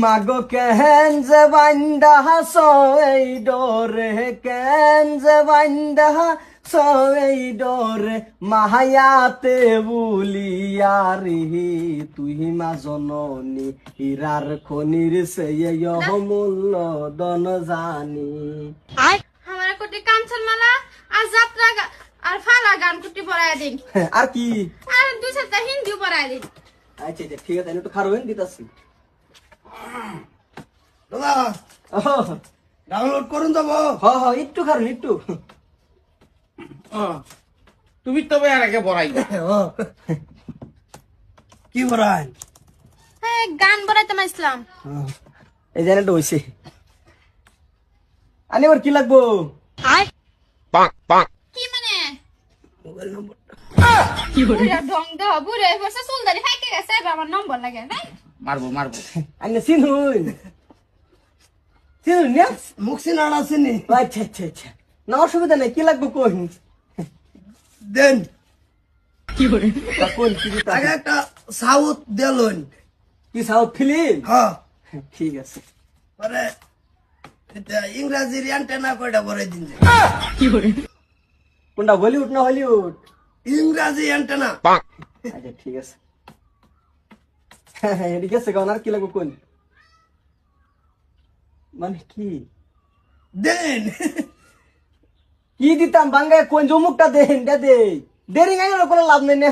মাগো কেন যে বান্দা সই ডোরে কেন যে বান্দা সই ডোরে মাহায়াতে বুলিয়ারি তুই মা জননী হীরার খনির সে মূল্য দন জানি। আমার কোটি কাঞ্চন মালা আর যাত্রা আর ফালা গান কুটি পড়ায় দিন আর কি আর দুই চারটা হিন্দিও পড়ায় দিন। আচ্ছা আচ্ছা ঠিক আছে আমি একটু খারবেন দিতাছি। দাদা ডাউনলোড করুন যাবো। হ একটু খারুন একটু। তুমি তবে আর আগে বড়াই কি বলেন? হ্যাঁ গান পড়াইতে ইসলাম। এই জায়গাটা হইছে আনি ওর কি লাগবো? কি মানে মোবাইল নম্বর বুড়া ঢং দাও বুড়ে বসে সুলদারি ফাইকে গেছে এবার আমার নম্বর লাগে ভাই। মারবো মারবো আনি চিনুন চিনুন না? মুখসিন আর আসেনি আচ্ছা আচ্ছা আচ্ছা না অসুবিধা নেই কি লাগবে কোন দেন। কোন কি দিতে আগে একটা সাউথ দেলুন। কি সাউথ ফিল্ম? হ্যাঁ ঠিক আছে পরে এটা ইংরেজির অ্যান্টেনা কয়টা ভরে দিন যে। কোনটা বলিউড না হলিউড? ইংরেজি অ্যান্টেনা। আচ্ছা ঠিক আছে ঠিক আছে কোন আর কি লাগবে কোন মানে কি দেন কি দিতাম বাঙ্গায় কোন জমুকটা দেন দে দে দেরি গাইলে কোনো লাভ নেই না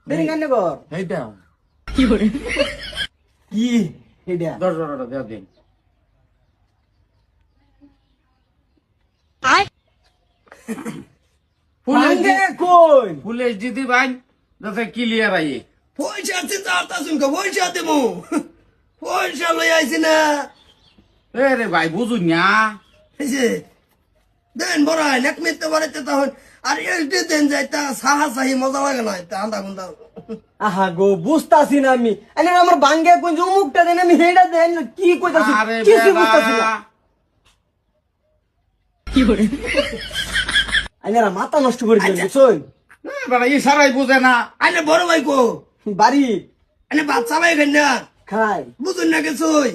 দেরি গাইলে কর এইটা কি এটা 10 দেওয়া দিন। বাঙ্গায় কোন পুলিশ দিদি ভাই যাতে ক্লিয়ার আইয়ে পয়সা আছে তার তা শুনকে পয়সা দেবো। পয়সা লই আইছি না। এ রে ভাই বুঝুন না এই যে দেন বড়াই এক মিনিট বাড়াইতে তখন আর এলটি দেন যাইতা সাহা সাহি মজা লাগে না এটা আন্দা গুন্দা। আহা গো বুঝতাছি না আমি আরে আমার বাঙ্গায় কোন জমুকটা দেন আমি হেডা দেন কি কইতাছি আরে কিছু বুঝতাছি না। বেড়া আইনারা মাথা নষ্ট করে দিলেন বুঝছেন বেড়া ইশারাই বুঝে না। আইনে বড় ভাই কো বাড়ি আইনে বাচ্চা ভাই খাই না খাই বুঝুন না কিছুই।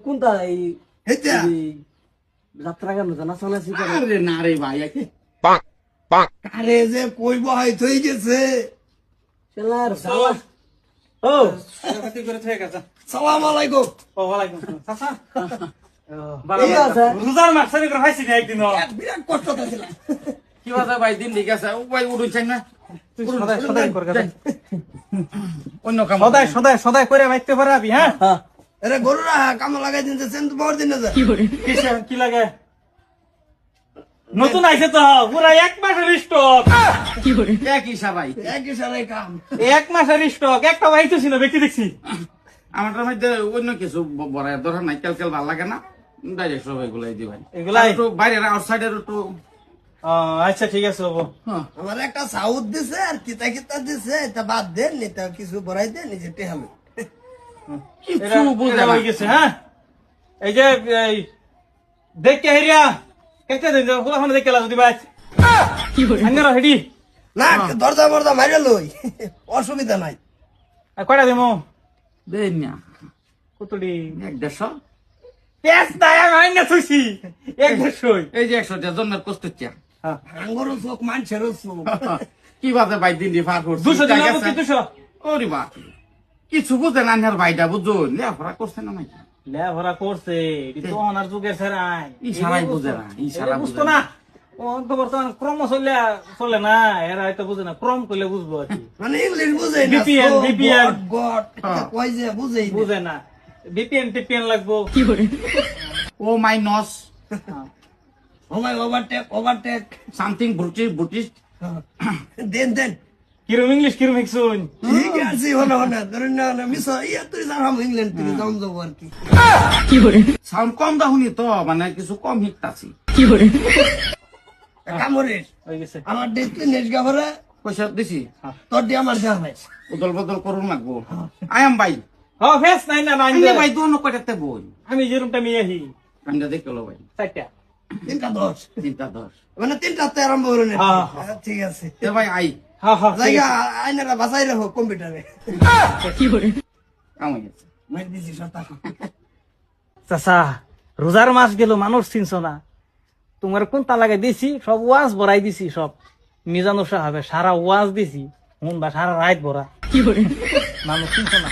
কোনটা এই হেতা যাত্রা গান জানা শোনা শিখে আরে না রে ভাই আরে যে কই বহাই থই গেছে। চলার সালা ও সালাম আলাইকুম। ঠিক আছে বিরাট কষ্ট হতেছিল। কি বাজে ভাই দিন ঠিক আছে ও ভাই উঠুছেন না অন্য কাম সদাই করে মাইতে পারাবি। হ্যাঁ হ্যাঁ আরে গরুরা কাম লাগাই দিন সেন তো বড় দিন না কি লাগে নতুন আইছে তো পুরা 1 মাসের স্টক। এক ইশারাই একই সারাই কাম। 1 মাসের স্টক একটা বাইতো ছিল ব্যক্তি দেখছি। আমাদের মধ্যে অন্য কিছু বড় দরকার নাই কেল ভাল লাগে না ডাইরেক্ট সব এগুলাই দি ভাই এগুলাই? একটু বাইরে আউটসাইডের একটু আচ্ছা ঠিক আছে বাবু। আমার একটা সাউথ দিছে আর কিতা কিতা দিছে এটা বাদ দেন নিতা কিছু বড়াই দেন নিজে টেহালো। কিছু বুঝে এটা না হয়ে গেছে। হ্যাঁ এই যে দেখে হেরিয়া কেটে দিন ফুলাফানে দেখে যদি ভাই আঙ্গারা হেডি না দরজা বরজা মাইরে লই অসুবিধা নাই। কয়টা দেবো দেন না কতটি 150 পেঁচ নাই আমি আইনা থুইছি 150। এই যে 100 জন্মের কষ্টচ্ছা আঙ্গরও চোখ মানুষেরও চোখ। কি বাজে ভাই দিন দি পার করছি 200 দিন কি 200 ওরে বা কিছু বুঝে না আনার ভাইটা বুঝুন লেফরা করছে না নাকি লে ভরা করছে এটি তো অনার যুগের ছাড়াই ইশারাই বুঝে না ইশারা বুঝতো বুঝে না। না ও তো বর্তমান ক্রম চলে না এরা হয়তো বুঝে না ক্রম করলে বুঝবো আর কি। মানে ইংলিশ বুঝে না। BPN, BPN গড কই যে বুঝেই না। বুঝে না বিপিএন লাগবো। ও মাই নস ও মাই ওভারটেক সামথিং ব্রিটিশ দেন দেন কিরম ইংলিশ কিরম শুন ঠিক আছে হলো না ধরেন না মিস ইয়া তুই যার হাম ইংল্যান্ড তুই যাম যাব আর কি। সাউন্ড কম দাহুনি তো মানে কিছু কম হিটতাছি কামরে হয়ে গেছে। আমার ডে তুই নেট গাভরে পয়সা দিছি তোর ডে আমার দেওয়া নাই। উদল বদল করুন লাগবো আয়াম ভাই ও ফেস নাই না নাই আইনে ভাই দোনো কয়টাতে বই আমি যেরকমটা মিয়ে আহি কান্দা দেখলো ভাই 4টা 3:10 3:10 মানে 3টাতে আরম্ভ হলো না। হ্যাঁ। ঠিক আছে এ ভাই আই হ্যাঁ হ্যাঁ জায়গা আইনারা বাঁচাই রাখো কম্পিউটারে। কামাই গেছে মার দিছি সতা চাচা রোজার মাস গেল মানুষ চিনছ না তোমার কোন তালাকে দিছি সব ওয়াজ ভরাই দিছি সব মিজানো সাহেবে সারা ওয়াজ দিছি হুন বা সারা রাত ভরা মানুষ চিনছ না